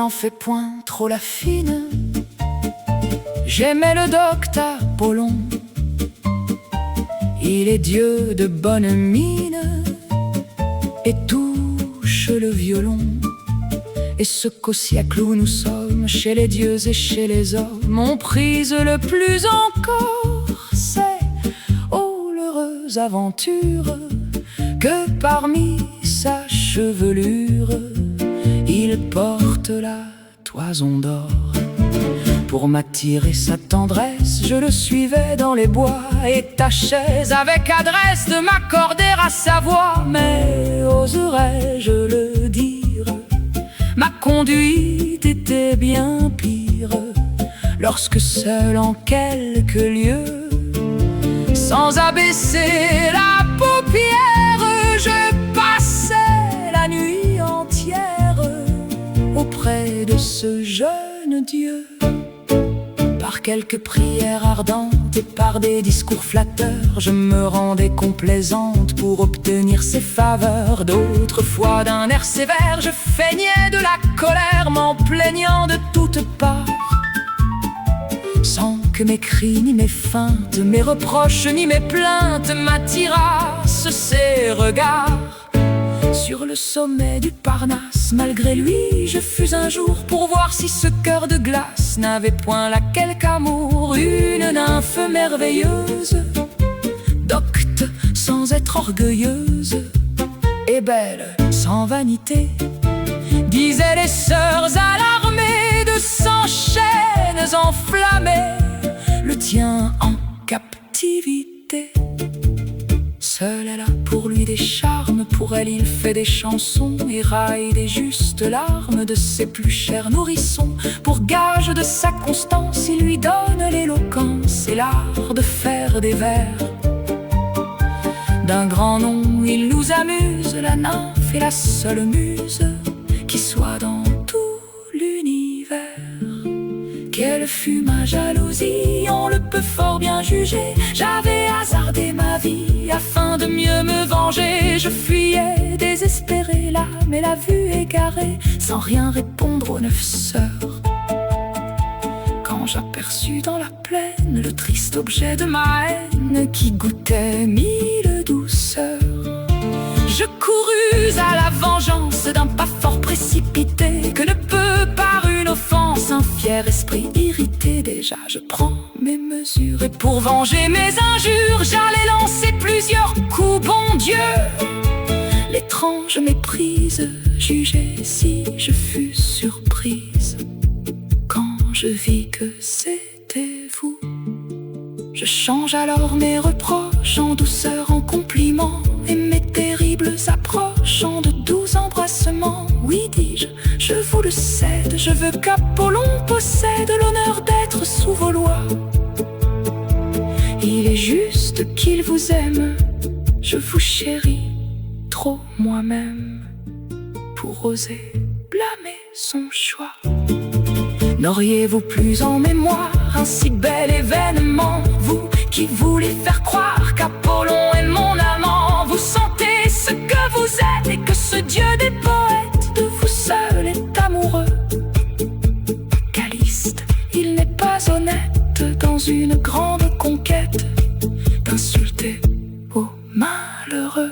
n'en fais point trop la fine. J'aimais le docteur Apollon, il est dieu de bonne mine et touche le violon. Et ce qu'au siècle où nous sommes, chez les dieux et chez les hommes, on prise le plus encore, c'est, oh l'heureuse aventure, que parmi sa chevelure, il porte la toison d'or. Pour m'attirer sa tendresse, je le suivais dans les bois, et tâchais avec adresse de m'accorder à sa voix. Mais oserais-je le dire, ma conduite était bien pire, lorsque seul en quelques lieues, sans abaisser la paupière, je passais la nuit entière auprès de ce jeune Dieu. Par quelques prières ardentes et par des discours flatteurs, je me rendais complaisante pour obtenir ses faveurs. D'autres fois d'un air sévère, je feignais de la colère, m'en plaignant de toutes parts, sans que mes cris ni mes feintes, mes reproches ni mes plaintes m'attirassent ses regards. Sur le sommet du Parnasse, malgré lui, je fus un jour pour voir si ce cœur de glace n'avait point là quelque amour. Une nymphe merveilleuse, docte sans être orgueilleuse, et belle sans vanité, disaient les sœurs alarmées de 100 chaînes enflammées, le tien en captivité. Seule elle a pour lui des charmes, pour elle il fait des chansons et raille des justes larmes de ses plus chers nourrissons. Pour gage de sa constance, il lui donne l'éloquence et l'art de faire des vers. D'un grand nom, il nous amuse, la nymphe est la seule muse qui soit dans tout l'univers. Quelle fut ma jalousie, on le peut fort bien juger. J'avais hasardé ma vie afin de mieux me venger. Je fuyais désespéré, l'âme et la vue égarée, sans rien répondre aux 9 sœurs. Quand j'aperçus dans la plaine le triste objet de ma haine, qui goûtait 1000 douceurs, je courus à la vengeance d'un pas fort précipité, que ne peut par une offense un fier esprit irrité. Déjà je prends mes mesures, et pour venger mes injures, j'allais lancer plusieurs coups. Bon Dieu, l'étrange méprise jugeait si je fus surprise. Quand je vis que c'était vous, je change alors mes reproches en douceur, en compliments, et mes terribles approches en de doux embrassements. Oui, dis-je, je vous le cède, je veux qu'Apollon possède l'honneur d'être sous vos lois. Il est juste qu'il vous aime, je vous chéris trop moi-même pour oser blâmer son choix. N'auriez-vous plus en mémoire un si bel événement, vous qui voulez faire croire qu'Apollon est mon amant? Vous sentez ce que vous êtes et que ce dieu des poètes de vous seul est amoureux. Caliste, il n'est pas honnête dans une grande conquête d'insulter aux malheureux.